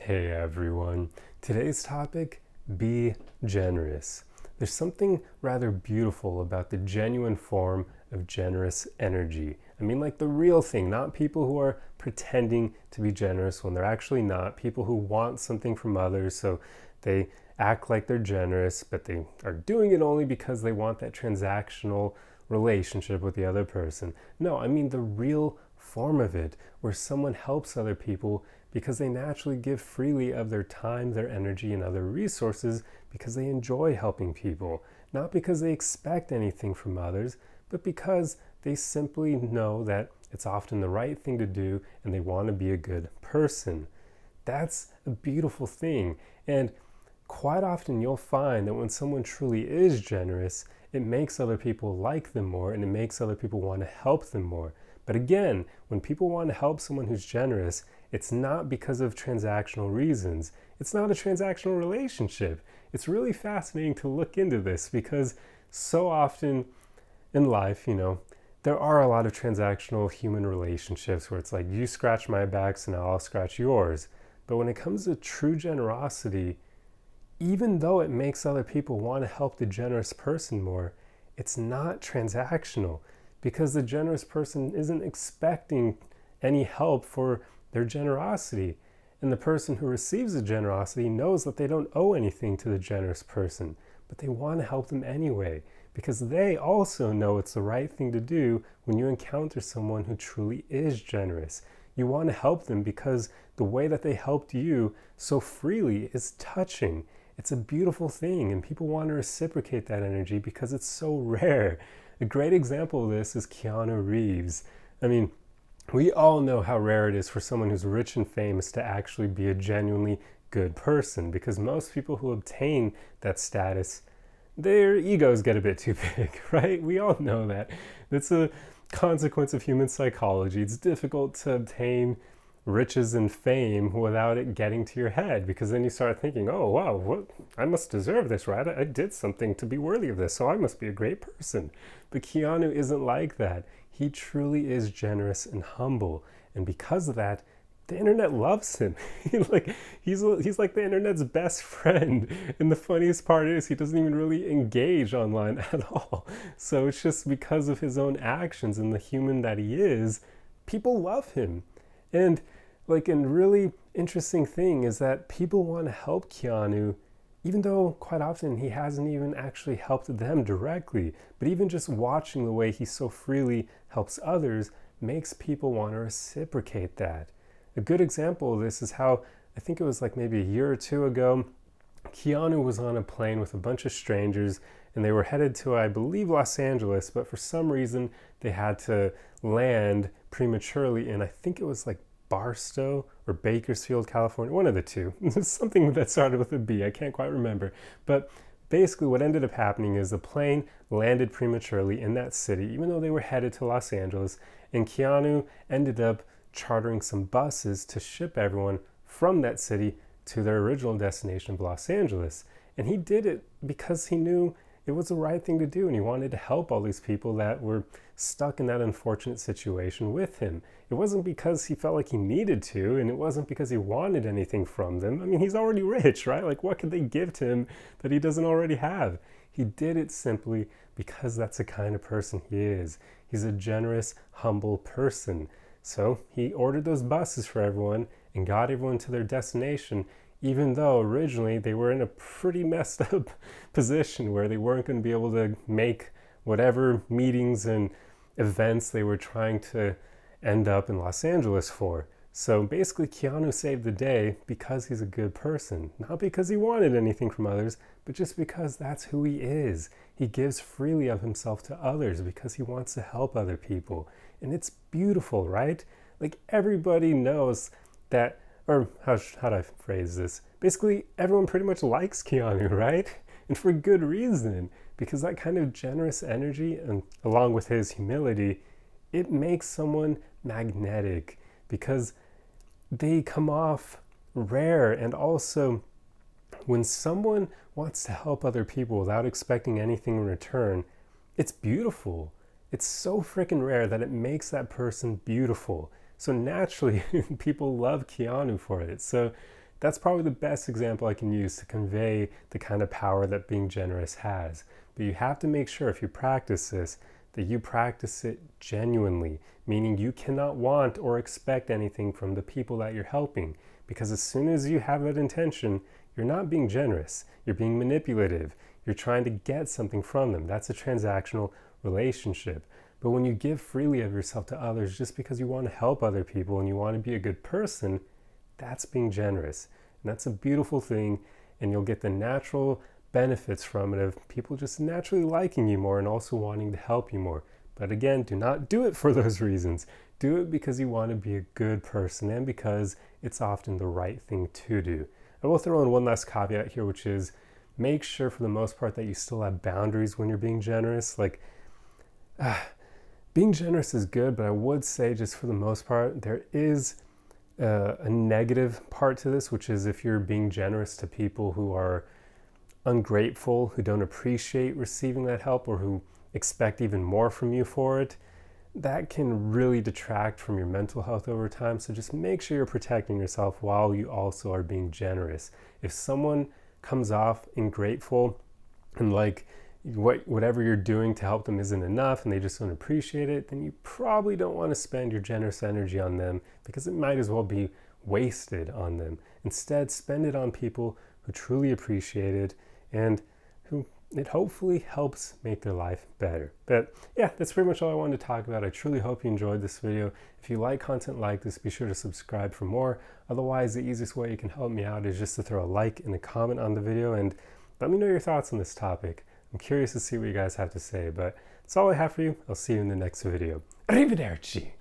Hey everyone. Today's topic, be generous. There's something rather beautiful about the genuine form of generous energy. I mean, like the real thing, not people who are pretending to be generous when they're actually not, people who want something from others, so they act like they're generous, but they are doing it only because they want that transactional relationship with the other person. No, I mean the real form of it, where someone helps other people because they naturally give freely of their time, their energy, and other resources because they enjoy helping people, not because they expect anything from others, but because they simply know that it's often the right thing to do and they want to be a good person. That's a beautiful thing. And quite often you'll find that when someone truly is generous, it makes other people like them more and it makes other people want to help them more. But again, when people want to help someone who's generous, it's not because of transactional reasons. It's not a transactional relationship. It's really fascinating to look into this because so often in life, there are a lot of transactional human relationships where it's like you scratch my back, so now I'll scratch yours. But when it comes to true generosity, even though it makes other people want to help the generous person more, it's not transactional because the generous person isn't expecting any help for their generosity. And the person who receives the generosity knows that they don't owe anything to the generous person, but they want to help them anyway because they also know it's the right thing to do when you encounter someone who truly is generous. You want to help them because the way that they helped you so freely is touching. It's a beautiful thing, and people want to reciprocate that energy because it's so rare. A great example of this is Keanu Reeves. I mean, we all know how rare it is for someone who's rich and famous to actually be a genuinely good person because most people who obtain that status, their egos get a bit too big, right? We all know that. That's a consequence of human psychology. It's difficult to obtain riches and fame without it getting to your head because then you start thinking, oh wow, what, I must deserve this, right? I did something to be worthy of this, so I must be a great person. But Keanu isn't like that. He truly is generous and humble, and because of that, the internet loves him. He's like the internet's best friend, and the funniest part is he doesn't even really engage online at all. So it's just because of his own actions and the human that he is, people love him. And a really interesting thing is that people want to help Keanu, even though quite often he hasn't even actually helped them directly. But even just watching the way he so freely helps others makes people want to reciprocate that. A good example of this is how, I think it was like maybe a year or two ago, Keanu was on a plane with a bunch of strangers and they were headed to, I believe, Los Angeles, but for some reason they had to land prematurely in, I think it was like Barstow or Bakersfield, California, one of the two. Something that started with a B, I can't quite remember. But basically what ended up happening is the plane landed prematurely in that city, even though they were headed to Los Angeles, and Keanu ended up chartering some buses to ship everyone from that city to their original destination of Los Angeles. And he did it because he knew it was the right thing to do and he wanted to help all these people that were stuck in that unfortunate situation with him. It wasn't because he felt like he needed to, and it wasn't because he wanted anything from them. I mean, he's already rich, right? Like, what could they give to him that he doesn't already have? He did it simply because that's the kind of person he is. He's a generous, humble person. So he ordered those buses for everyone and got everyone to their destination, even though originally they were in a pretty messed up position where they weren't going to be able to make whatever meetings and events they were trying to end up in Los Angeles for. So basically Keanu saved the day because he's a good person, not because he wanted anything from others, but just because that's who he is. He gives freely of himself to others because he wants to help other people. And it's beautiful, right? Like everybody knows that, or how do I phrase this? Basically, everyone pretty much likes Keanu, right? And for good reason, because that kind of generous energy, and along with his humility, it makes someone magnetic because they come off rare. And also, when someone wants to help other people without expecting anything in return, it's beautiful. It's so freaking rare that it makes that person beautiful. So naturally, people love Keanu for it. So That's probably the best example I can use to convey the kind of power that being generous has. But you have to make sure if you practice this, that you practice it genuinely, meaning you cannot want or expect anything from the people that you're helping. Because as soon as you have that intention, you're not being generous, you're being manipulative, you're trying to get something from them. That's a transactional relationship. But when you give freely of yourself to others just because you want to help other people and you want to be a good person, that's being generous. And that's a beautiful thing, and you'll get the natural benefits from it of people just naturally liking you more and also wanting to help you more. But again, do not do it for those reasons. Do it because you want to be a good person and because it's often the right thing to do. I will throw in one last caveat here, which is make sure for the most part that you still have boundaries when you're being generous. Being generous is good, but I would say just for the most part, there is a negative part to this, which is if you're being generous to people who are ungrateful, who don't appreciate receiving that help, or who expect even more from you for it, that can really detract from your mental health over time. So just make sure you're protecting yourself while you also are being generous. If someone comes off ungrateful and like whatever you're doing to help them isn't enough and they just don't appreciate it, then you probably don't want to spend your generous energy on them because it might as well be wasted on them. Instead, spend it on people who truly appreciate it and who it hopefully helps make their life better. But yeah, that's pretty much all I wanted to talk about. I truly hope you enjoyed this video. If you like content like this, be sure to subscribe for more. Otherwise, the easiest way you can help me out is just to throw a like and a comment on the video and let me know your thoughts on this topic. I'm curious to see what you guys have to say, but that's all I have for you. I'll see you in the next video. Arrivederci!